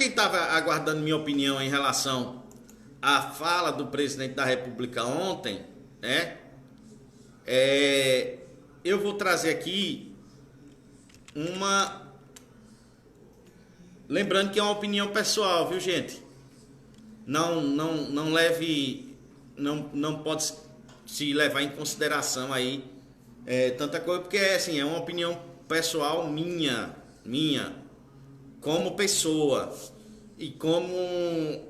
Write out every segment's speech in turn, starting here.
quem estava aguardando minha opinião em relação à fala do presidente da República ontem, né? Eu vou trazer aqui uma... Lembrando que é uma opinião pessoal, viu, gente? Não leve... Não pode se levar em consideração aí tanta coisa, porque assim, é uma opinião pessoal minha, como pessoa e como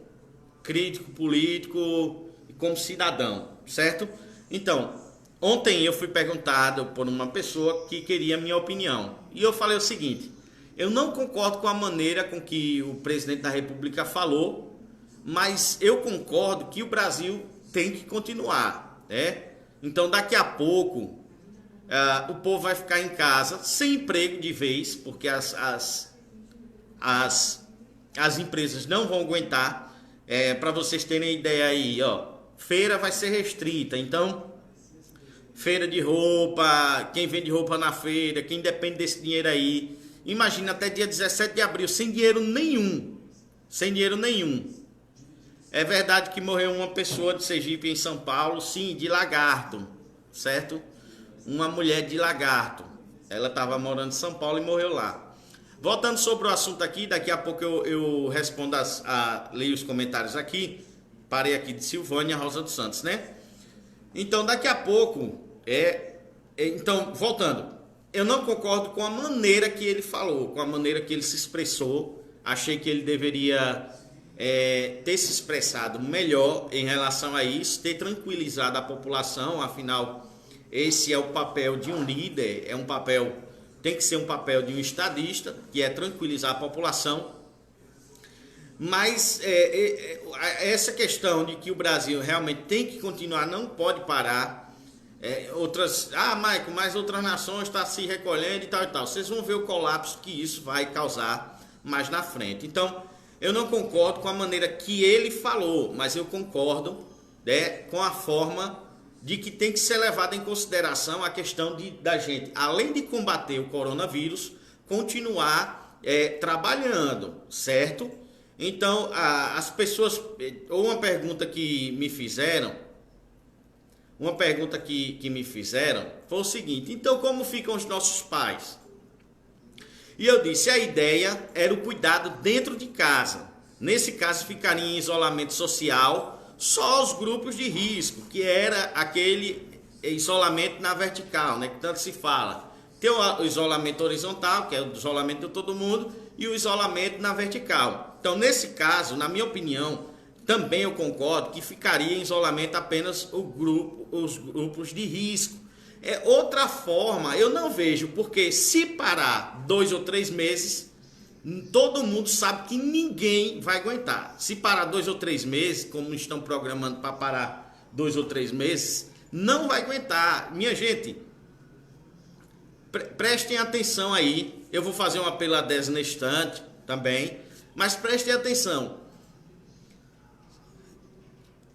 crítico político e como cidadão, certo? Então, ontem eu fui perguntado por uma pessoa que queria a minha opinião e eu falei o seguinte: eu não concordo com a maneira com que o presidente da República falou, mas eu concordo que o Brasil tem que continuar, né? Então, daqui a pouco o povo vai ficar em casa sem emprego de vez, porque as empresas não vão aguentar. Para vocês terem ideia aí, ó, feira vai ser restrita. Então, feira de roupa, quem vende roupa na feira, quem depende desse dinheiro aí, imagina até dia 17 de abril, sem dinheiro nenhum. Sem dinheiro nenhum. É verdade que morreu uma pessoa de Sergipe em São Paulo, sim, de lagarto, certo? Uma mulher de lagarto. Ela estava morando em São Paulo e morreu lá. Voltando sobre o assunto aqui, daqui a pouco eu respondo, leio os comentários aqui. Parei aqui de Silvânia Rosa dos Santos, né? Então, daqui a pouco, então, voltando, eu não concordo com a maneira que ele falou, com a maneira que ele se expressou. Achei que ele deveria ter se expressado melhor em relação a isso, ter tranquilizado a população. Afinal, esse é o papel de um líder, tem que ser um papel de um estadista, que é tranquilizar a população. Mas essa questão de que o Brasil realmente tem que continuar, não pode parar. Michael, mas outras nações estão se recolhendo e tal e tal. Vocês vão ver o colapso que isso vai causar mais na frente. Então, eu não concordo com a maneira que ele falou, mas eu concordo, né, com a forma de que tem que ser levada em consideração a questão da gente, além de combater o coronavírus, continuar trabalhando, certo? Então, as pessoas... Uma pergunta que me fizeram foi o seguinte: então, como ficam os nossos pais? E eu disse, a ideia era o cuidado dentro de casa. Nesse caso, ficaria em isolamento social só os grupos de risco, que era aquele isolamento na vertical, né, que tanto se fala. Tem o isolamento horizontal, que é o isolamento de todo mundo, e o isolamento na vertical. Então, nesse caso, na minha opinião, também eu concordo que ficaria em isolamento apenas os grupos de risco. Outra forma, eu não vejo, porque se parar 2 ou 3 meses, todo mundo sabe que ninguém vai aguentar. Se parar 2 ou 3 meses, como estão programando para parar 2 ou 3 meses, não vai aguentar. Minha gente, prestem atenção aí. Eu vou fazer um apelo a 10 na estante também, mas prestem atenção.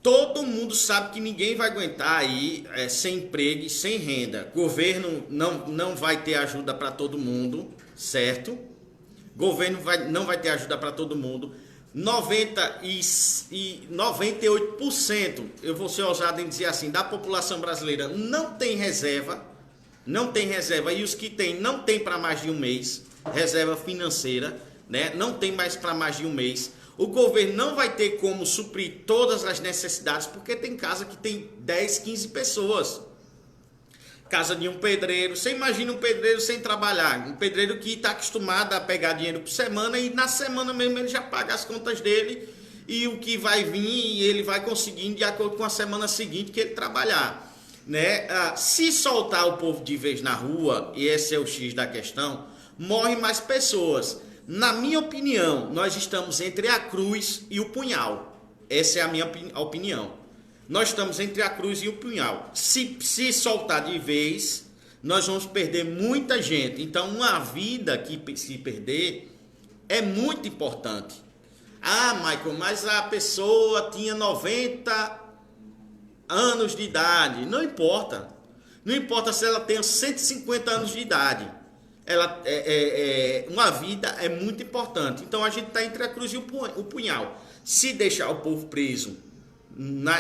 Todo mundo sabe que ninguém vai aguentar aí sem emprego e sem renda. Governo não vai ter ajuda para todo mundo, certo? Governo não vai ter ajuda para todo mundo. 98%, eu vou ser ousado em dizer assim, da população brasileira não tem reserva. E os que tem, não tem para mais de um mês, reserva financeira, né? Não tem mais para mais de um mês. O governo não vai ter como suprir todas as necessidades, porque tem casa que tem 10, 15 pessoas. Casa de um pedreiro, você imagina um pedreiro sem trabalhar, um pedreiro que está acostumado a pegar dinheiro por semana e na semana mesmo ele já paga as contas dele e o que vai vir ele vai conseguindo de acordo com a semana seguinte que ele trabalhar, né? Se soltar o povo de vez na rua, e esse é o X da questão, morrem mais pessoas. Na minha opinião, nós estamos entre a cruz e o punhal. Essa é a minha opinião. Nós estamos entre a cruz e o punhal. Se soltar de vez, nós vamos perder muita gente. Então, uma vida que se perder é muito importante. Michael, mas a pessoa tinha 90 anos de idade. Não importa. Não importa se ela tem 150 anos de idade. Uma vida é muito importante. Então a gente está entre a cruz e o punhal. Se deixar o povo preso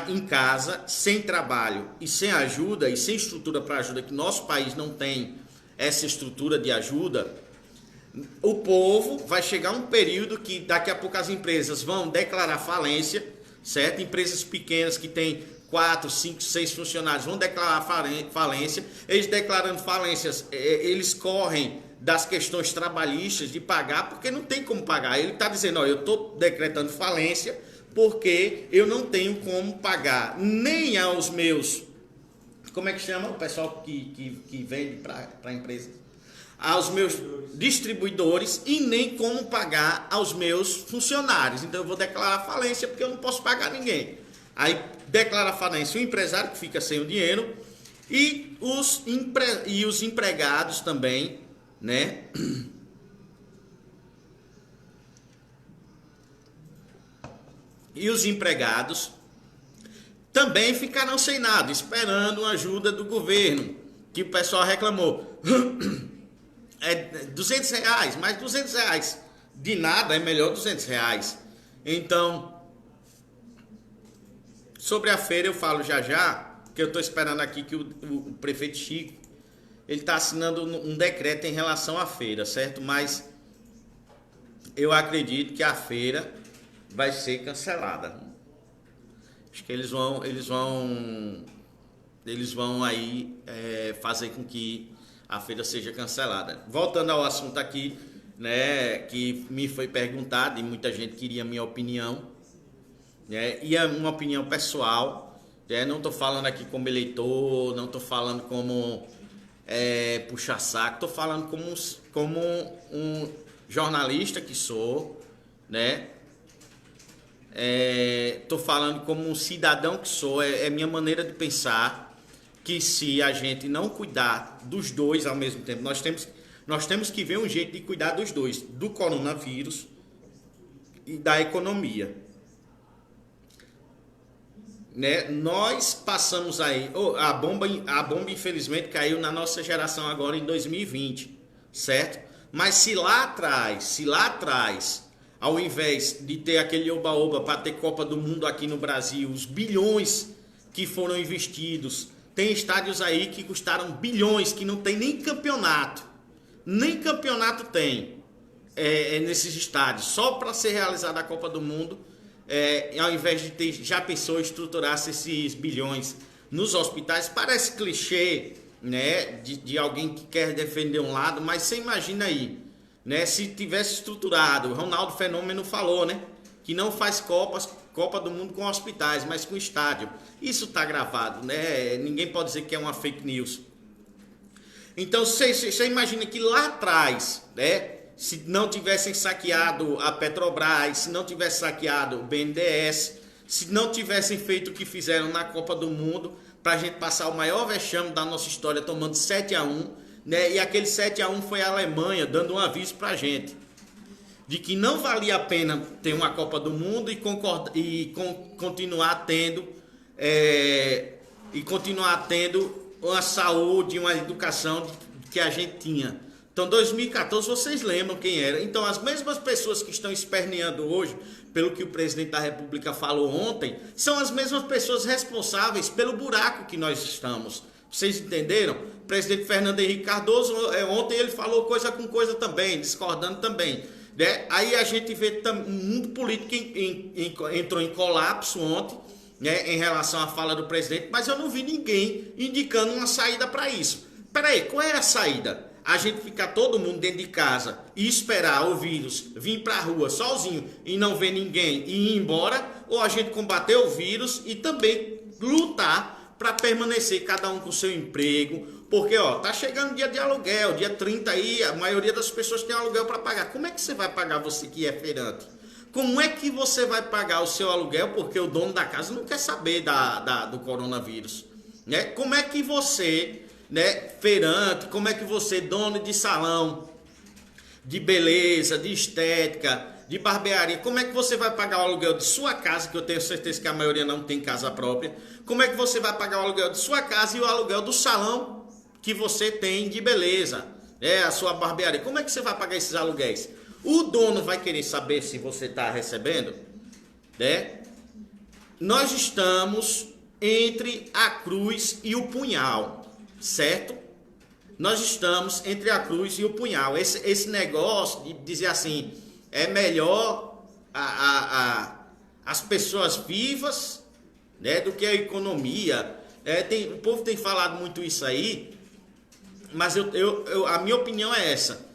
em casa, sem trabalho e sem ajuda e sem estrutura para ajuda, que nosso país não tem essa estrutura de ajuda, o povo vai chegar um período que daqui a pouco as empresas vão declarar falência, certo? Empresas pequenas que têm 4, 5, 6 funcionários vão declarar falência. Eles declarando falências, eles correm das questões trabalhistas de pagar, porque não tem como pagar. Ele está dizendo, ó, eu estou decretando falência porque eu não tenho como pagar nem aos meus, como é que chama o pessoal que vende para empresas? Aos meus distribuidores e nem como pagar aos meus funcionários. Então eu vou declarar falência porque eu não posso pagar ninguém. Aí declara falência o empresário que fica sem o dinheiro e os empregados também, né? E os empregados também ficarão sem nada, esperando a ajuda do governo, que o pessoal reclamou. R$ 200, mas R$ 200 de nada é melhor R$ 200. Então, sobre a feira eu falo já, que eu estou esperando aqui que o prefeito Chico, ele está assinando um decreto em relação à feira, certo? Mas eu acredito que a feira vai ser cancelada. Acho que eles vão aí fazer com que a feira seja cancelada. Voltando ao assunto aqui, né, que me foi perguntado e muita gente queria a minha opinião, né, e é uma opinião pessoal, né, não estou falando aqui como eleitor, não estou falando como puxa-saco, estou falando como um jornalista que sou, né? Estou falando como um cidadão que sou, é minha maneira de pensar, que se a gente não cuidar dos dois ao mesmo tempo, nós temos que ver um jeito de cuidar dos dois, do coronavírus e da economia. Né? Nós passamos aí, a bomba infelizmente caiu na nossa geração agora em 2020, certo? Mas se lá atrás, ao invés de ter aquele oba-oba para ter Copa do Mundo aqui no Brasil, os bilhões que foram investidos, tem estádios aí que custaram bilhões, que não tem nem campeonato tem nesses estádios, só para ser realizada a Copa do Mundo. Ao invés de ter, já pensou em estruturar esses bilhões nos hospitais, parece clichê, né, de alguém que quer defender um lado, mas você imagina aí, né, se tivesse estruturado, o Ronaldo Fenômeno falou, né, que não faz Copa do Mundo com hospitais, mas com estádio. Isso está gravado, né, ninguém pode dizer que é uma fake news. Então você imagina que lá atrás, né, se não tivessem saqueado a Petrobras, se não tivessem saqueado o BNDES, se não tivessem feito o que fizeram na Copa do Mundo, para a gente passar o maior vexame da nossa história, tomando 7-1, né? E aquele 7-1 foi a Alemanha dando um aviso para a gente, de que não valia a pena ter uma Copa do Mundo e continuar tendo uma saúde, uma educação que a gente tinha. Então, 2014, vocês lembram quem era. Então, as mesmas pessoas que estão esperneando hoje, pelo que o presidente da República falou ontem, são as mesmas pessoas responsáveis pelo buraco que nós estamos. Vocês entenderam? O presidente Fernando Henrique Cardoso, ontem ele falou coisa com coisa também, discordando também. Né? Aí a gente vê o mundo político que entrou em colapso ontem, né, em relação à fala do presidente, mas eu não vi ninguém indicando uma saída para isso. Peraí, qual é a saída? A gente ficar todo mundo dentro de casa e esperar o vírus vir para a rua sozinho e não ver ninguém e ir embora, ou a gente combater o vírus e também lutar para permanecer cada um com seu emprego, porque tá chegando dia de aluguel, dia 30 aí, a maioria das pessoas tem aluguel para pagar. Como é que você vai pagar, você que é feirante? Como é que você vai pagar o seu aluguel porque o dono da casa não quer saber do coronavírus? Né? Como é que você, né, feirante, como é que você, dono de salão, de beleza, de estética, de barbearia, como é que você vai pagar o aluguel de sua casa, que eu tenho certeza que a maioria não tem casa própria? Como é que você vai pagar o aluguel de sua casa e o aluguel do salão que você tem de beleza? a sua barbearia, como é que você vai pagar esses aluguéis? O dono vai querer saber se você está recebendo, né? Nós estamos entre a cruz e o punhal, certo? Nós estamos entre a cruz e o punhal. Esse negócio de dizer assim, é melhor as pessoas vivas, né, do que a economia. O povo tem falado muito isso aí, mas a minha opinião é essa.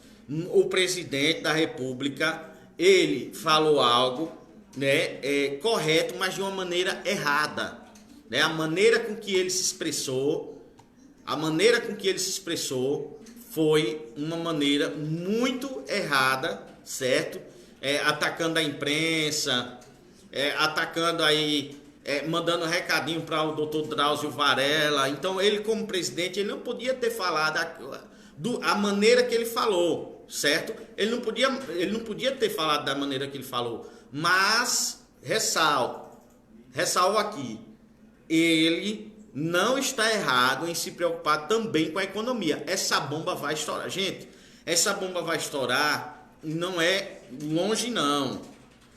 O presidente da República, ele falou algo, né, correto, mas de uma maneira errada. Né? A maneira com que ele se expressou foi uma maneira muito errada, certo? Atacando a imprensa, atacando aí, mandando recadinho para o doutor Drauzio Varela. Então ele, como presidente, ele não podia ter falado a maneira que ele falou, certo? Ele não podia ter falado da maneira que ele falou, mas ressalvo aqui, ele não está errado em se preocupar também com a economia. Essa bomba vai estourar. Gente, essa bomba vai estourar, não é longe não.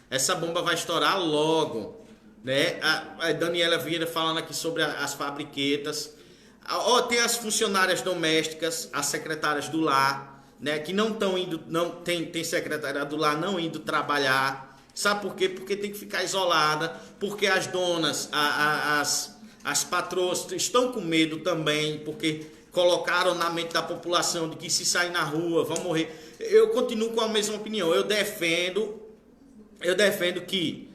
Essa bomba vai estourar logo. Né? A Daniela Vieira falando aqui sobre as fabriquetas. Tem as funcionárias domésticas, as secretárias do lar, né? Que não estão indo, tem secretária do lar não indo trabalhar. Sabe por quê? Porque tem que ficar isolada, porque as donas, as patroas estão com medo também, porque colocaram na mente da população de que se sair na rua vão morrer. Eu continuo com a mesma opinião. Eu defendo que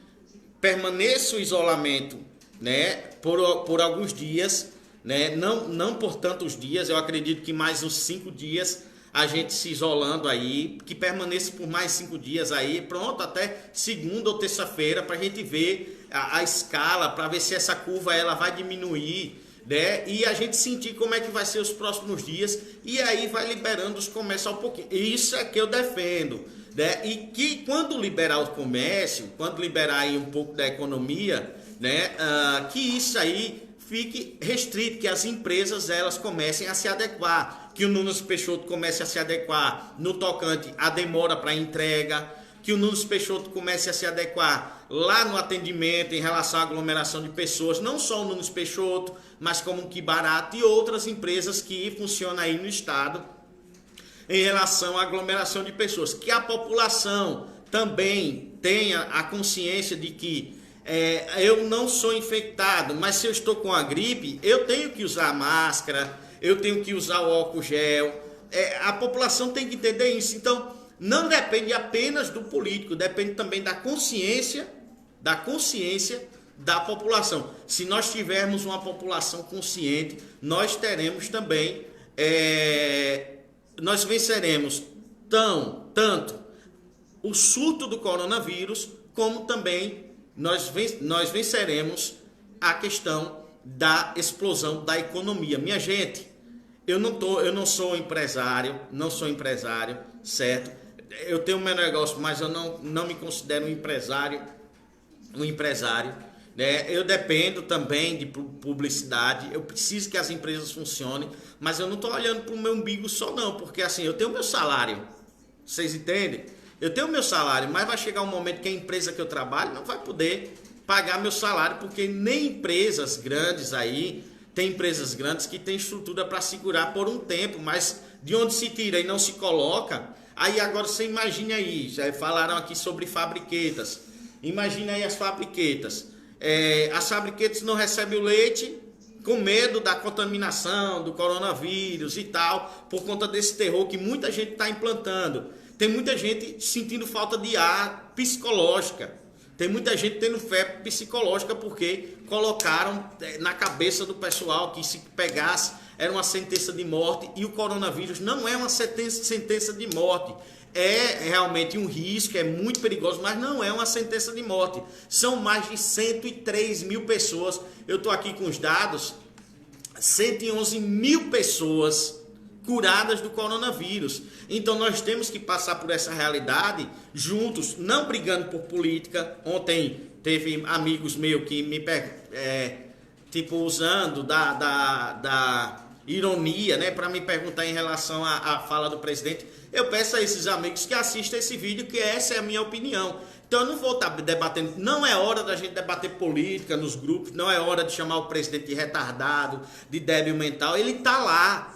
permaneça o isolamento, né, por alguns dias, né, não por tantos dias. Eu acredito que mais uns 5 dias a gente se isolando aí, que permaneça por mais 5 dias aí, pronto, até segunda ou terça-feira, para a gente ver a escala, para ver se essa curva ela vai diminuir, né? E a gente sentir como é que vai ser os próximos dias, e aí vai liberando os comércios ao pouquinho. Isso é que eu defendo, né? E que quando liberar o comércio, quando liberar aí um pouco da economia, né? Que isso aí fique restrito, que as empresas elas comecem a se adequar, que o Nunes Peixoto comece a se adequar no tocante à demora para entrega, que o Nunes Peixoto comece a se adequar lá no atendimento em relação à aglomeração de pessoas, não só o Nunes Peixoto, mas como o Que Barato e outras empresas que funcionam aí no estado em relação à aglomeração de pessoas, que a população também tenha a consciência de que eu não sou infectado, mas se eu estou com a gripe, eu tenho que usar máscara, eu tenho que usar o álcool gel. A população tem que entender isso. Então, não depende apenas do político, depende também da consciência da população. Se nós tivermos uma população consciente, nós teremos também, nós venceremos tanto o surto do coronavírus, como também nós venceremos a questão da explosão da economia. Minha gente, eu não sou empresário, certo? Eu tenho meu negócio, mas eu não me considero um empresário, né? Eu dependo também de publicidade, eu preciso que as empresas funcionem, mas eu não estou olhando para o meu umbigo só não, porque assim, eu tenho meu salário, vocês entendem? Eu tenho meu salário, mas vai chegar um momento que a empresa que eu trabalho não vai poder pagar meu salário, porque nem empresas grandes aí, tem empresas grandes que têm estrutura para segurar por um tempo, mas de onde se tira e não se coloca, aí agora você imagine aí, já falaram aqui sobre fabriquetas, imagine aí as fabriquetas não recebem o leite com medo da contaminação, do coronavírus e tal, por conta desse terror que muita gente está implantando. Tem muita gente sentindo falta de ar psicológica. Tem muita gente tendo febre psicológica porque colocaram na cabeça do pessoal que se pegasse era uma sentença de morte, e o coronavírus não é uma sentença de morte. É realmente um risco, é muito perigoso, mas não é uma sentença de morte. São mais de 103 mil pessoas. Eu estou aqui com os dados, 111 mil pessoas curadas do coronavírus. Então nós temos que passar por essa realidade juntos, não brigando por política. Ontem teve amigos meus que me usando ironia, né, para me perguntar em relação à fala do presidente, eu peço a esses amigos que assistam esse vídeo, que essa é a minha opinião. Então eu não vou estar debatendo, não é hora da gente debater política nos grupos, não é hora de chamar o presidente de retardado, de débil mental, ele tá lá.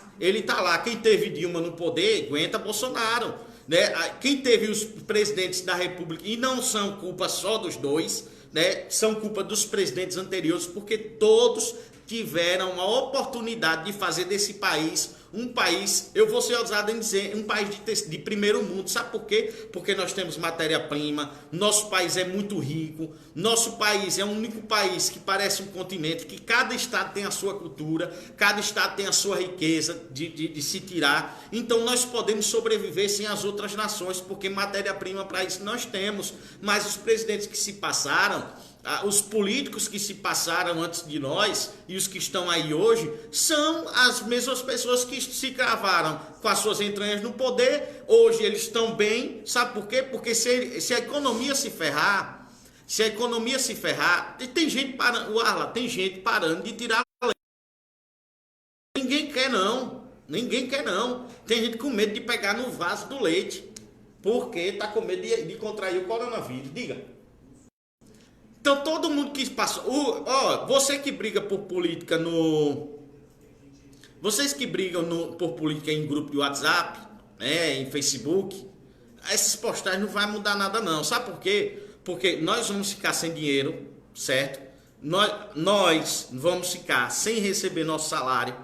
Quem teve Dilma no poder, aguenta Bolsonaro, né? Quem teve os presidentes da República, e não são culpa só dos dois, né? São culpa dos presidentes anteriores, porque todos tiveram a oportunidade de fazer desse país um país, eu vou ser ousado em dizer, um país de primeiro mundo. Sabe por quê? Porque nós temos matéria-prima, nosso país é muito rico, nosso país é o único país que parece um continente, que cada estado tem a sua cultura, cada estado tem a sua riqueza de se tirar. Então nós podemos sobreviver sem as outras nações, porque matéria-prima para isso nós temos. Mas os presidentes que se passaram, os políticos que se passaram antes de nós e os que estão aí hoje são as mesmas pessoas que se cravaram com as suas entranhas no poder. Hoje eles estão bem, sabe por quê? Porque se a economia se ferrar, tem gente parando, tem gente parando de tirar leite. Ninguém quer não. Tem gente com medo de pegar no vaso do leite, porque está com medo de contrair o coronavírus. Diga. Então todo mundo que passa, você que briga por política vocês que brigam por política em grupo de WhatsApp, né, em Facebook, essas postagens não vai mudar nada não. Sabe por quê? Porque nós vamos ficar sem dinheiro, certo? Nós vamos ficar sem receber nosso salário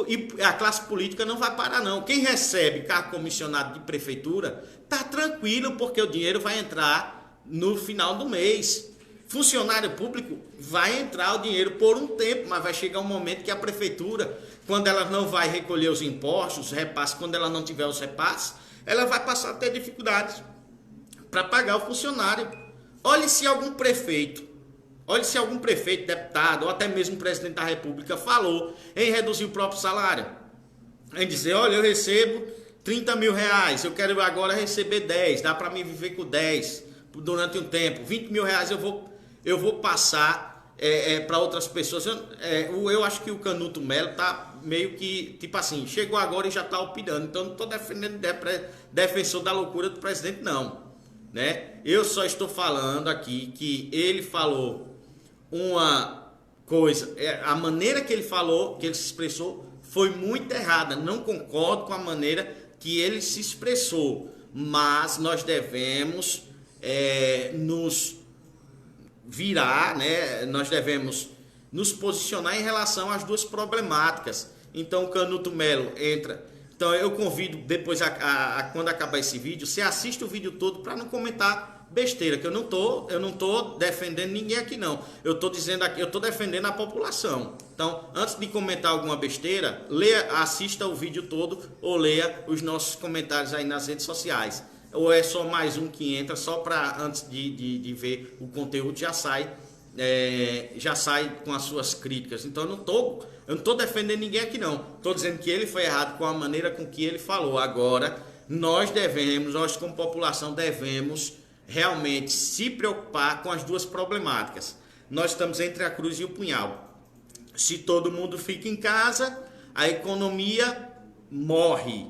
e a classe política não vai parar não. Quem recebe cargo comissionado de prefeitura tá tranquilo, porque o dinheiro vai entrar no final do mês. Funcionário público vai entrar o dinheiro por um tempo, mas vai chegar um momento que a prefeitura, quando ela não vai recolher os impostos, os repasses, quando ela não tiver os repasses, ela vai passar a ter dificuldades para pagar o funcionário. Olhe se algum prefeito, deputado, ou até mesmo o presidente da República falou em reduzir o próprio salário. Em dizer, olha, eu recebo 30 mil reais, eu quero agora receber 10, dá para me viver com 10 durante um tempo. 20 mil reais eu vou passar para outras pessoas. Eu acho que o Canuto Melo tá meio que, tipo assim, chegou agora e já tá opinando. Então não estou defendendo defensor da loucura do presidente, não. Né? Eu só estou falando aqui que ele falou uma coisa, a maneira que ele falou, que ele se expressou, foi muito errada. Não concordo com a maneira que ele se expressou, mas nós devemos nos virar, né? Nós devemos nos posicionar em relação às duas problemáticas. Então o Canuto Melo entra. Então eu convido depois, quando acabar esse vídeo, você assiste o vídeo todo para não comentar besteira, que eu não tô defendendo ninguém aqui não. Eu tô dizendo aqui, eu tô defendendo a população. Então, antes de comentar alguma besteira, assista o vídeo todo ou leia os nossos comentários aí nas redes sociais. Ou é só mais um que entra, só para antes de ver o conteúdo já sai com as suas críticas. Então eu não tô defendendo ninguém aqui não. Estou dizendo que ele foi errado com a maneira com que ele falou. Agora, nós como população devemos realmente se preocupar com as duas problemáticas. Nós estamos entre a cruz e o punhal. Se todo mundo fica em casa, a economia morre.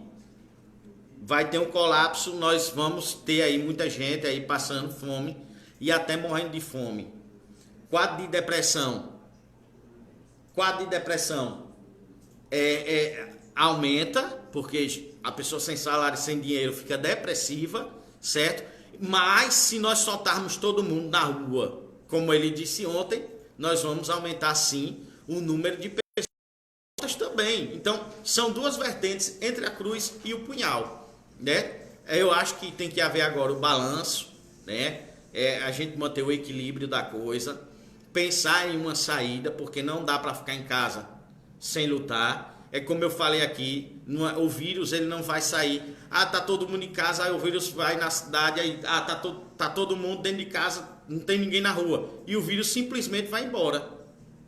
Vai ter um colapso, nós vamos ter aí muita gente aí passando fome e até morrendo de fome. Quadro de depressão aumenta, porque a pessoa sem salário, sem dinheiro fica depressiva, certo? Mas se nós soltarmos todo mundo na rua, como ele disse ontem, nós vamos aumentar sim o número de pessoas também. Então são duas vertentes entre a cruz e o punhal, né? Eu acho que tem que haver agora o balanço, né? A gente manter o equilíbrio da coisa, pensar em uma saída, porque não dá para ficar em casa sem lutar. É como eu falei aqui, o vírus ele não vai sair. Tá todo mundo em casa, aí o vírus vai na cidade, aí tá todo mundo dentro de casa, não tem ninguém na rua. E o vírus simplesmente vai embora,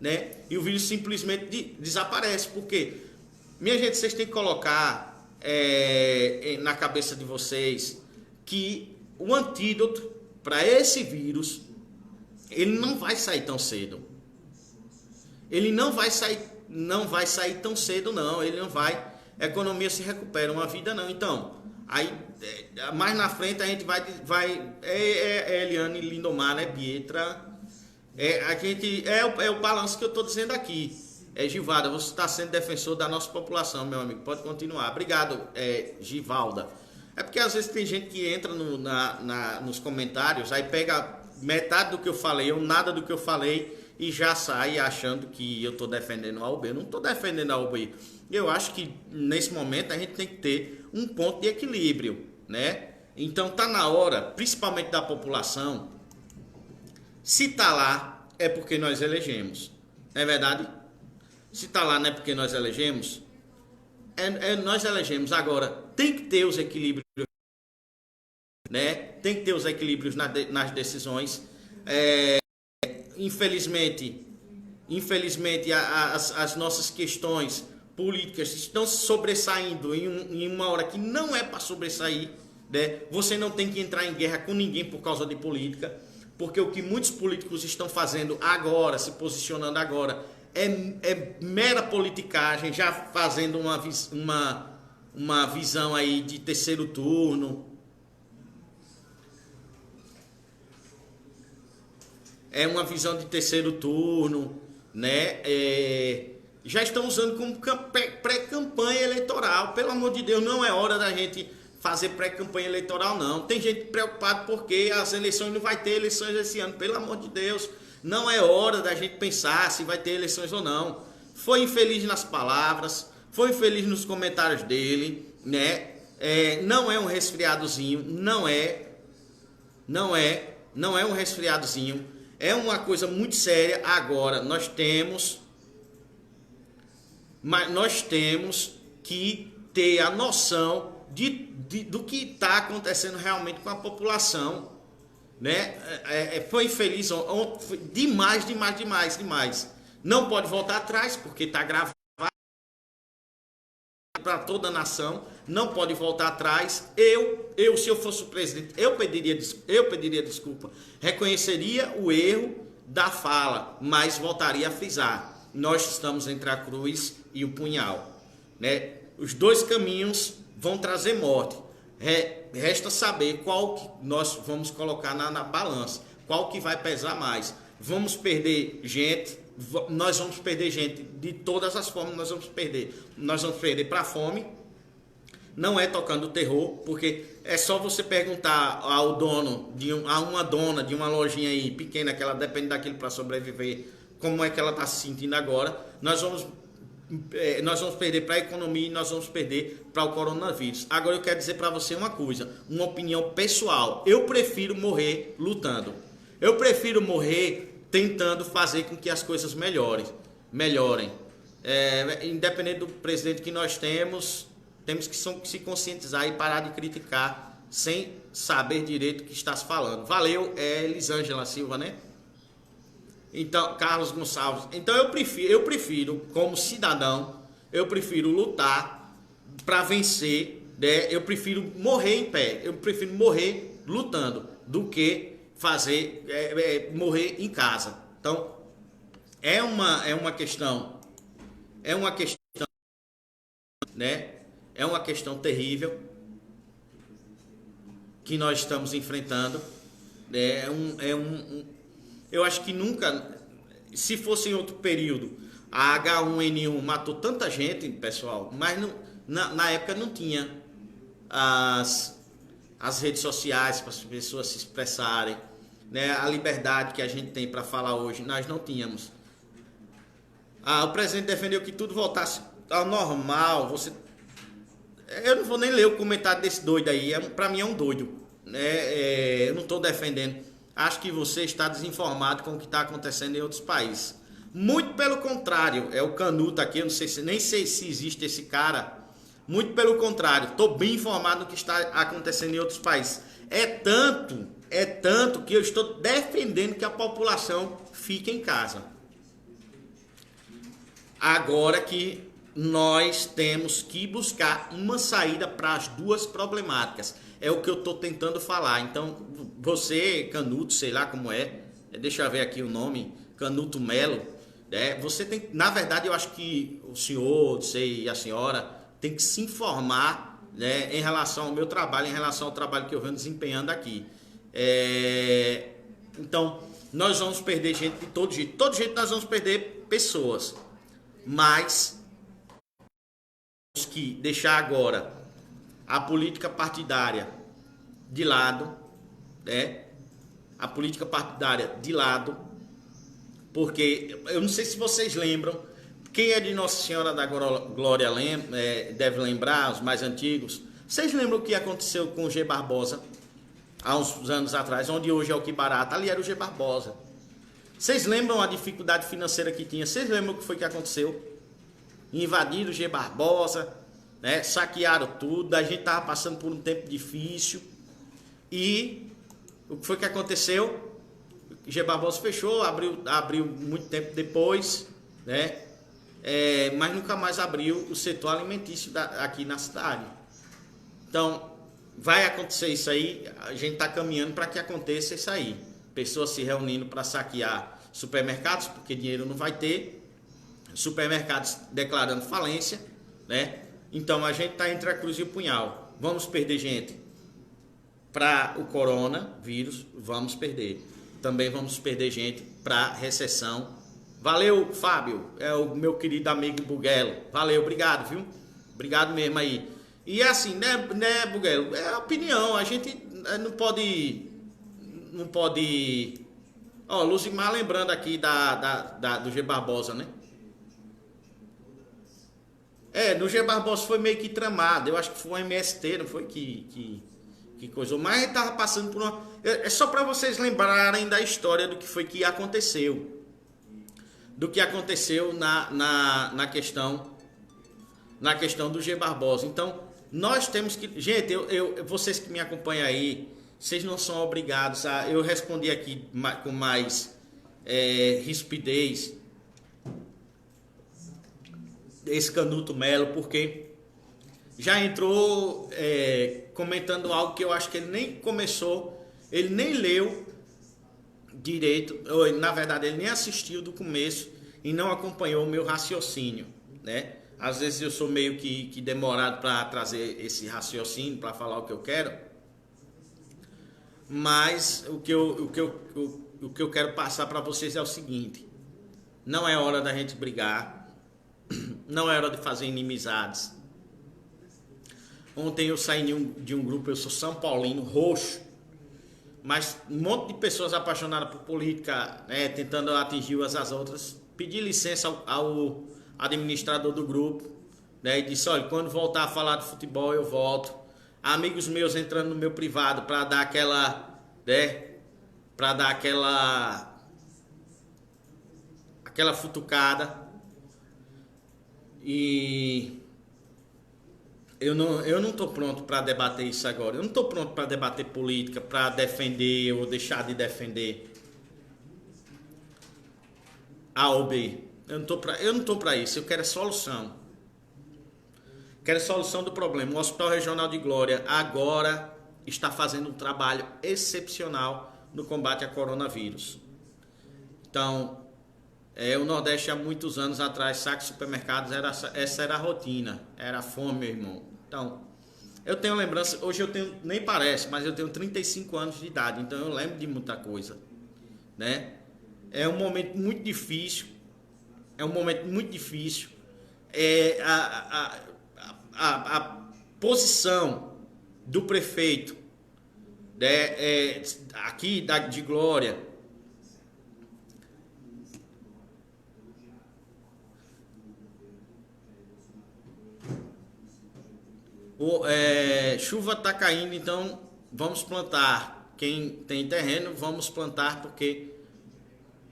né? E o vírus simplesmente desaparece. Por quê? Minha gente, vocês têm que colocar na cabeça de vocês que o antídoto para esse vírus, ele não vai sair tão cedo. Ele não vai sair não vai sair tão cedo não, ele não vai, a economia se recupera, uma vida não. Então, aí mais na frente a gente vai Eliane Lindomar, né, Pietra, a gente, é o balanço que eu estou dizendo aqui. Givalda, você está sendo defensor da nossa população, meu amigo, pode continuar. Obrigado, Givalda. É porque às vezes tem gente que entra nos comentários, aí pega metade do que eu falei, ou nada do que eu falei, e já sai achando que eu estou defendendo a UB. Eu não estou defendendo a UB. Eu acho que nesse momento a gente tem que ter um ponto de equilíbrio, né? Então tá na hora, principalmente da população, se tá lá é porque nós elegemos, não é verdade? Se tá lá não é porque nós elegemos, nós elegemos. Agora tem que ter os equilíbrios, né? Tem que ter os equilíbrios nas decisões. Infelizmente as nossas questões políticas estão se sobressaindo em uma hora que não é para sobressair, né? Você não tem que entrar em guerra com ninguém por causa de política, porque o que muitos políticos estão fazendo agora, se posicionando agora, é mera politicagem, já fazendo uma visão aí de terceiro turno. É uma visão de terceiro turno, né? Já estão usando como pré-campanha eleitoral. Pelo amor de Deus, não é hora da gente fazer pré-campanha eleitoral, não. Tem gente preocupada porque as eleições não vai ter eleições esse ano. Pelo amor de Deus, não é hora da gente pensar se vai ter eleições ou não. Foi infeliz nas palavras, foi infeliz nos comentários dele, né? Não é um resfriadozinho, não é um resfriadozinho. É uma coisa muito séria. Agora, nós temos que ter a noção do que está acontecendo realmente com a população, né? Foi infeliz demais. Não pode voltar atrás, porque está gravado para toda a nação. Não pode voltar atrás. Se eu fosse o presidente, eu pediria desculpa, reconheceria o erro da fala, mas voltaria a frisar: nós estamos entre a cruz e o punhal, né? Os dois caminhos vão trazer morte. Resta saber qual que nós vamos colocar na balança, qual que vai pesar mais. Vamos perder gente, nós vamos perder gente de todas as formas. Nós vamos perder para a fome. Não é tocando terror, porque é só você perguntar ao dono, a uma dona de uma lojinha aí pequena, que ela depende daquilo para sobreviver, como é que ela está se sentindo agora. Nós vamos perder para a economia e nós vamos perder para o coronavírus. Agora eu quero dizer para você uma coisa, uma opinião pessoal. Eu prefiro morrer lutando. Eu prefiro morrer tentando fazer com que as coisas melhorem. Independente do presidente que nós temos que se conscientizar e parar de criticar sem saber direito o que está se falando. Valeu, Elisângela Silva, né? Então, Carlos Gonçalves. Então eu prefiro, como cidadão, eu prefiro lutar para vencer, né? Eu prefiro morrer em pé, eu prefiro morrer lutando do que morrer em casa. Então, é uma questão, né? É uma questão terrível que nós estamos enfrentando. Eu acho que nunca, se fosse em outro período, a H1N1 matou tanta gente, pessoal, mas na época não tinha as redes sociais para as pessoas se expressarem, né? A liberdade que a gente tem para falar hoje, nós não tínhamos. O presidente defendeu que tudo voltasse ao normal. Eu não vou nem ler o comentário desse doido aí, para mim é um doido, né? Eu não estou defendendo. Acho que você está desinformado com o que está acontecendo em outros países. Muito pelo contrário, é o Canuto aqui, eu nem sei se existe esse cara. Muito pelo contrário, estou bem informado do que está acontecendo em outros países. É tanto que eu estou defendendo que a população fique em casa. Agora que nós temos que buscar uma saída para as duas problemáticas. É o que eu estou tentando falar. Então, você, Canuto, sei lá como deixa eu ver aqui o nome, Canuto Melo, né? Você tem, na verdade, eu acho que o senhor, sei, e a senhora tem que se informar, né, em relação ao meu trabalho, em relação ao trabalho que eu venho desempenhando aqui. Então, nós vamos perder gente de todo jeito nós vamos perder pessoas, mas temos que deixar agora a política partidária de lado, né? A política partidária de lado, porque eu não sei se vocês lembram, quem é de Nossa Senhora da Glória deve lembrar, os mais antigos. Vocês lembram o que aconteceu com o G. Barbosa há uns anos atrás, onde hoje é o que barata? Ali era o G. Barbosa. Vocês lembram a dificuldade financeira que tinha? Vocês lembram o que foi que aconteceu? Invadiram o G. Barbosa, né? Saquearam tudo, a gente estava passando por um tempo difícil. E o que foi que aconteceu? O G. Barbosa fechou, abriu muito tempo depois, né? Mas nunca mais abriu o setor alimentício aqui na cidade. Então, vai acontecer isso aí, a gente está caminhando para que aconteça isso aí. Pessoas se reunindo para saquear supermercados, porque dinheiro não vai ter, supermercados declarando falência, né? Então a gente está entre a cruz e o punhal. Vamos perder gente para o coronavírus, vamos perder. Também vamos perder gente para recessão. Valeu, Fábio, é o meu querido amigo Buguelo. Valeu, obrigado, viu? Obrigado mesmo aí. E é assim, né, Buguelo? É a opinião, a gente não pode... Ó, Luzimar lembrando aqui do G. Barbosa, né? No G. Barbosa foi meio que tramado. Eu acho que foi um MST, não foi que coisou. Mas ele tava passando por uma... É só para vocês lembrarem da história do que foi que aconteceu. Do que aconteceu na questão do G. Barbosa. Então, nós temos que... Gente, vocês que me acompanham aí, vocês não são obrigados a... Eu respondi aqui com mais rispidez esse Canuto Melo, porque já entrou comentando algo que eu acho que ele nem começou, ele nem leu direito, ou na verdade ele nem assistiu do começo e não acompanhou o meu raciocínio, né? Às vezes eu sou meio que demorado para trazer esse raciocínio, para falar o que eu quero, mas o que eu quero passar para vocês é o seguinte: não é hora da gente brigar, não é hora de fazer inimizades. Ontem eu saí de um grupo, eu sou São Paulino, roxo, mas um monte de pessoas apaixonadas por política, né, tentando atingir umas às outras. Pedi licença ao administrador do grupo, né, e disse: olha, quando voltar a falar de futebol eu volto. Amigos meus entrando no meu privado para dar aquela, né, para dar aquela futucada. E eu não estou pronto para debater isso agora. Eu não estou pronto para debater política, para defender ou deixar de defender A ou B. Eu não estou para isso. Eu quero solução. Quero solução do problema. O Hospital Regional de Glória agora está fazendo um trabalho excepcional no combate a coronavírus. Então, o Nordeste há muitos anos atrás, saque de supermercados, essa era a rotina, era a fome, meu irmão. Então, eu tenho lembrança, hoje eu tenho, nem parece, mas eu tenho 35 anos de idade, então eu lembro de muita coisa, né? É um momento muito difícil, a posição do prefeito, né, aqui de Glória, chuva está caindo, então vamos plantar. Quem tem terreno, vamos plantar, porque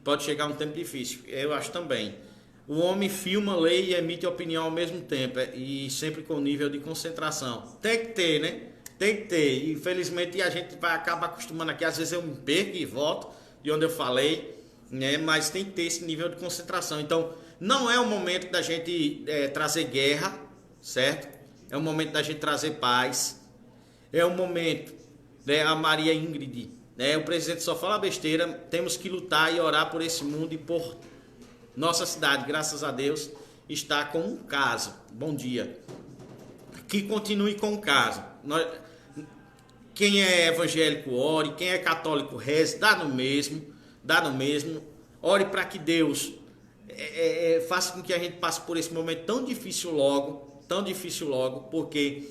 pode chegar um tempo difícil. Eu acho também. O homem filma, lê e emite opinião ao mesmo tempo, e sempre com nível de concentração. Tem que ter, né? Tem que ter. Infelizmente a gente vai acabar acostumando aqui. Às vezes eu me perco e volto de onde eu falei, né? Mas tem que ter esse nível de concentração. Então, não é o momento da gente trazer guerra, certo? É o momento da gente trazer paz. É o momento, né, a Maria Ingrid, né, o presidente só fala besteira. Temos que lutar e orar por esse mundo e por Nossa cidade, graças a Deus, está com um caso. Bom dia. Que continue com o caso. Quem é evangélico, ore. Quem é católico, reze. Dá no mesmo. Dá no mesmo. Ore para que Deus faça com que a gente passe por esse momento tão difícil logo, porque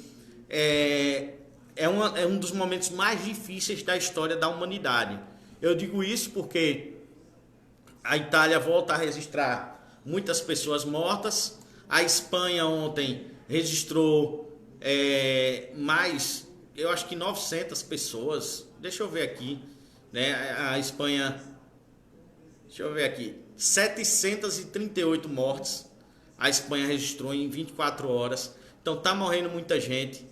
é um dos momentos mais difíceis da história da humanidade. Eu digo isso porque a Itália volta a registrar muitas pessoas mortas. A Espanha ontem registrou mais, eu acho que 900 pessoas. Deixa eu ver aqui, né? A Espanha, deixa eu ver aqui, 738 mortes. A Espanha registrou em 24 horas. Então tá morrendo muita gente.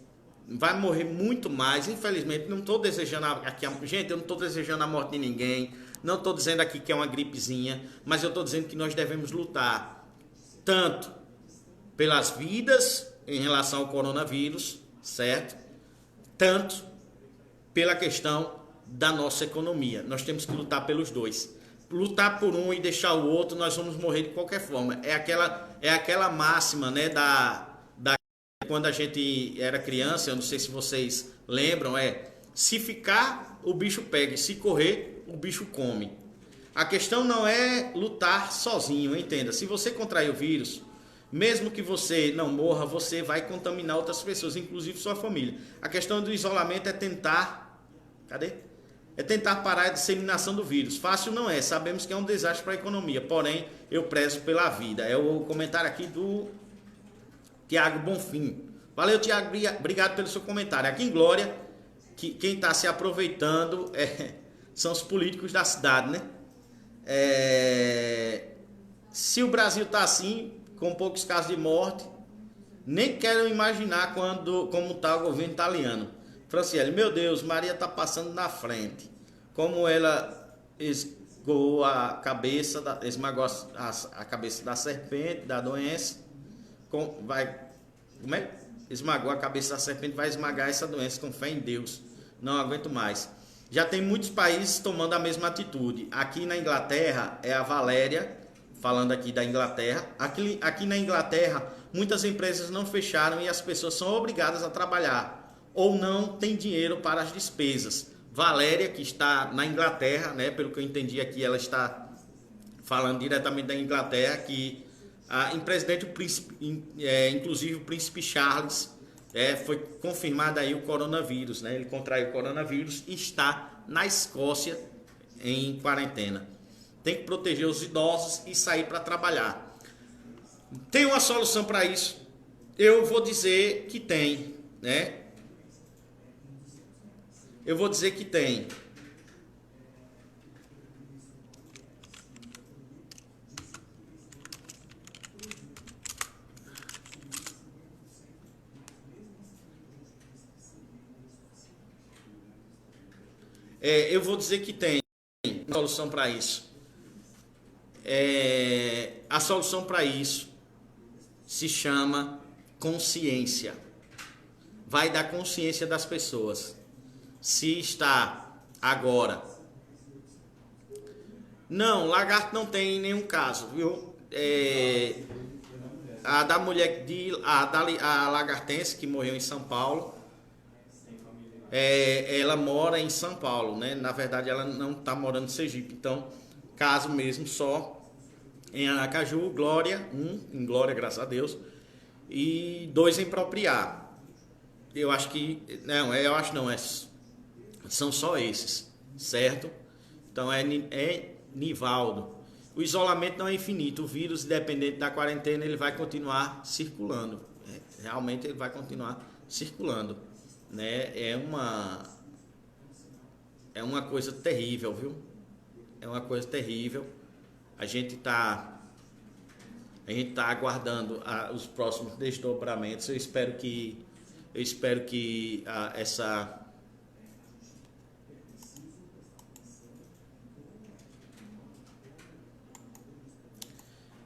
Vai morrer muito mais, infelizmente. Não estou desejando gente, eu não estou desejando a morte de ninguém. Não estou dizendo aqui que é uma gripezinha, mas eu estou dizendo que nós devemos lutar tanto pelas vidas em relação ao coronavírus, certo? Tanto pela questão da nossa economia. Nós temos que lutar pelos dois. Lutar por um e deixar o outro, nós vamos morrer de qualquer forma. É aquela máxima, né, quando a gente era criança, eu não sei se vocês lembram, se ficar, o bicho pega, e se correr, o bicho come. A questão não é lutar sozinho, entenda. Se você contrair o vírus, mesmo que você não morra, você vai contaminar outras pessoas, inclusive sua família. A questão do isolamento é tentar... É tentar parar a disseminação do vírus. Fácil não é, sabemos que é um desastre para a economia, porém eu prezo pela vida. É o comentário aqui do Tiago Bonfim. Valeu, Tiago, obrigado pelo seu comentário. Aqui em Glória, quem está se aproveitando são os políticos da cidade, né? Se o Brasil está assim, com poucos casos de morte, nem quero imaginar como está o governo italiano. Franciele, meu Deus, Maria está passando na frente. Como ela esmagou a cabeça da serpente, da doença. Esmagou a cabeça da serpente, vai esmagar essa doença com fé em Deus. Não aguento mais. Já tem muitos países tomando a mesma atitude. Aqui na Inglaterra, é a Valéria, falando aqui da Inglaterra. Aqui na Inglaterra, muitas empresas não fecharam e as pessoas são obrigadas a trabalhar. Ou não tem dinheiro para as despesas. Valéria, que está na Inglaterra, né, pelo que eu entendi aqui, ela está falando diretamente da Inglaterra, que em presidente, inclusive o príncipe Charles, foi confirmado aí o coronavírus, né? Ele contraiu o coronavírus e está na Escócia em quarentena. Tem que proteger os idosos e sair para trabalhar. Tem uma solução para isso? Eu vou dizer que tem, né? Eu vou dizer que tem. Eu vou dizer que tem uma solução para isso. A solução para isso se chama consciência. Vai dar consciência das pessoas. Se está agora... Não, lagarto não tem nenhum caso, viu? A da mulher, a lagartense que morreu em São Paulo, ela mora em São Paulo, né? Na verdade, ela não está morando em Sergipe. Então, caso mesmo só em Aracaju, Glória, em Glória, graças a Deus, e 2 em Propriá. Eu acho que... Não, são só esses, certo? Então, é Nivaldo. O isolamento não é infinito. O vírus, independente da quarentena, ele vai continuar circulando. Realmente, ele vai continuar circulando. Né? É uma coisa terrível, viu? É uma coisa terrível. A gente está aguardando os próximos desdobramentos. Eu espero que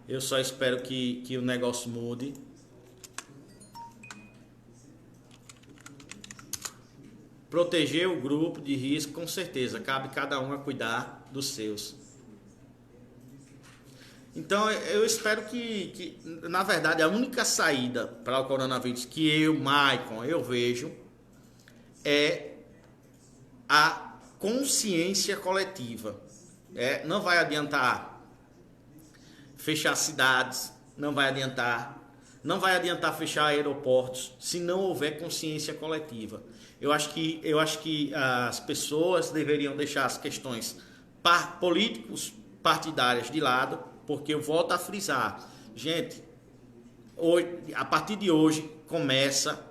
eu só espero que o negócio mude. Proteger o grupo de risco, com certeza. Cabe cada um a cuidar dos seus. Então eu espero que, na verdade, a única saída para o coronavírus que eu, Maicon, eu vejo é a consciência coletiva. Não vai adiantar fechar cidades, não vai adiantar fechar aeroportos se não houver consciência coletiva. Eu acho que as pessoas deveriam deixar as questões políticos partidárias de lado, porque eu volto a frisar, gente, hoje, a partir de hoje começa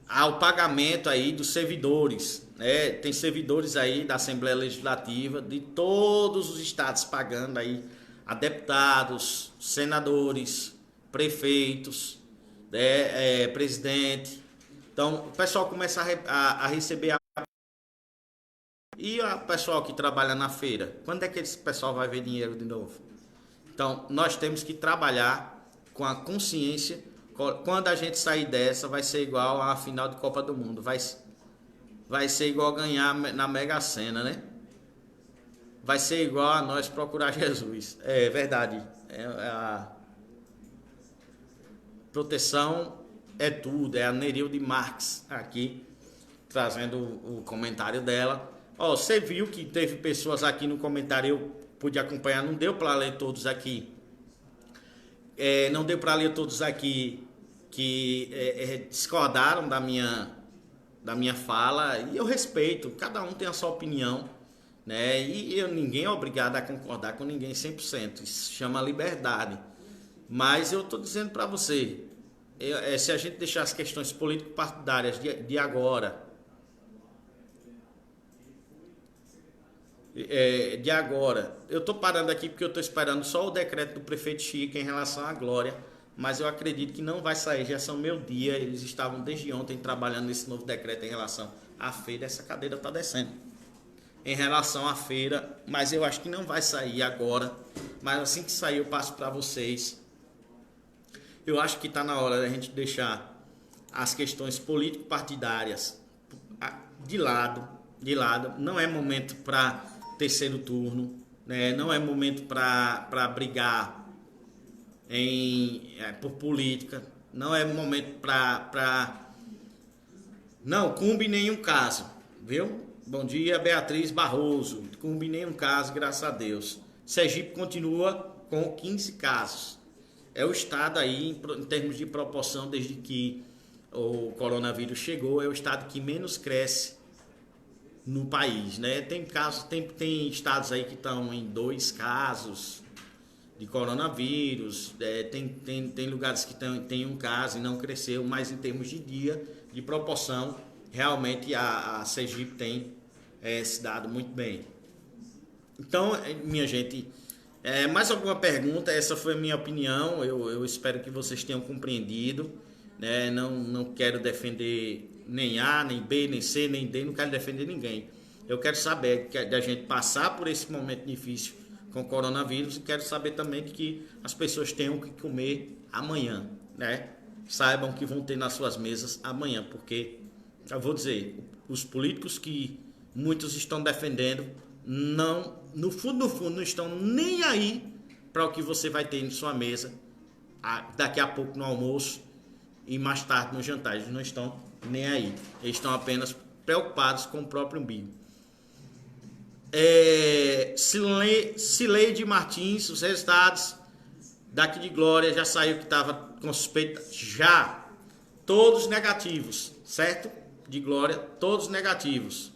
o pagamento aí dos servidores, né? Tem servidores aí da Assembleia Legislativa de todos os estados pagando aí a deputados, senadores, prefeitos, né? Presidente. Então o pessoal começa a receber e o pessoal que trabalha na feira, quando é que esse pessoal vai ver dinheiro de novo? Então nós temos que trabalhar com a consciência. Quando a gente sair dessa, vai ser igual à final de Copa do Mundo. Vai ser igual ganhar na Mega Sena, né? Vai ser igual a nós procurar Jesus. É verdade. A proteção é tudo. É a Nerilde Marx aqui, trazendo o comentário dela. Ó, você viu que teve pessoas aqui no comentário, eu pude acompanhar, não deu para ler todos aqui. Não deu para ler todos aqui que discordaram da minha fala, e eu respeito, cada um tem a sua opinião, né? E ninguém é obrigado a concordar com ninguém 100%, isso se chama liberdade. Mas eu estou dizendo para você, se a gente deixar as questões político-partidárias de agora, eu estou parando aqui porque eu estou esperando só o decreto do prefeito Chico em relação à Glória, mas eu acredito que não vai sair, já são meio-dia, eles estavam desde ontem trabalhando nesse novo decreto em relação à feira, essa cadeira está descendo, em relação à feira, mas eu acho que não vai sair agora, mas assim que sair eu passo para vocês. Eu acho que está na hora da gente deixar as questões político-partidárias de lado, não é momento para terceiro turno, né? Não é momento para brigar por política, não é momento não cumbe nenhum caso, viu? Bom dia, Beatriz Barroso, cumbe nenhum caso, graças a Deus. Sergipe continua com 15 casos, é o estado aí em termos de proporção, desde que o coronavírus chegou, é o estado que menos cresce no país, né? Tem casos, tem estados aí que estão em 2 casos de coronavírus, tem lugares que tem 1 caso e não cresceu, mas em termos de dia, de proporção, realmente a Sergipe tem se dado muito bem. Então, minha gente, mais alguma pergunta? Essa foi a minha opinião, eu espero que vocês tenham compreendido, né? Não quero defender nem A, nem B, nem C, nem D, não quero defender ninguém. Eu quero saber da gente passar por esse momento difícil com o coronavírus e quero saber também que as pessoas tenham que comer amanhã, né? Saibam que vão ter nas suas mesas amanhã, porque, eu vou dizer, os políticos que muitos estão defendendo, no fundo, não estão nem aí para o que você vai ter em sua mesa daqui a pouco no almoço e mais tarde no jantar. Eles não estão nem aí, eles estão apenas preocupados com o próprio umbigo. Cileide Martins, os resultados daqui de Glória já saiu que estava com suspeita, já todos negativos, certo? De Glória, todos negativos.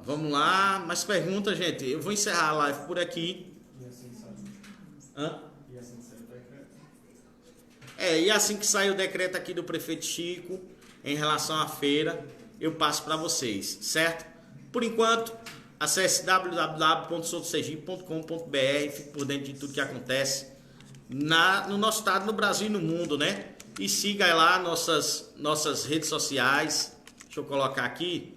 Vamos lá, mais perguntas, gente. Eu vou encerrar a live por aqui. E assim que sair o decreto aqui do prefeito Chico em relação à feira, eu passo para vocês, certo? Por enquanto, acesse www.soutosergipe.com.br, fique por dentro de tudo que acontece no nosso estado, no Brasil e no mundo, né? E siga lá nossas redes sociais. Deixa eu colocar aqui.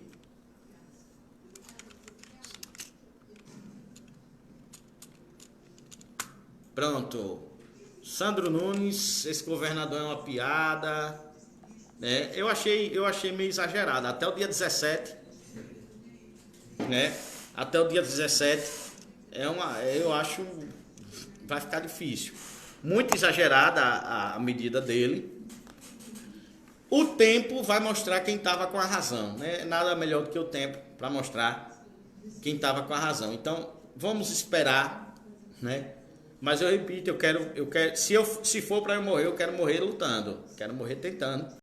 Pronto. Sandro Nunes, esse governador é uma piada, né? Eu achei meio exagerado. Até o dia 17, né? Até o dia 17 eu acho vai ficar difícil. Muito exagerada a medida dele. O tempo vai mostrar quem estava com a razão, né? Nada melhor do que o tempo para mostrar quem estava com a razão. Então, vamos esperar, né? Mas eu repito, eu quero, se for para eu morrer, eu quero morrer lutando, quero morrer tentando.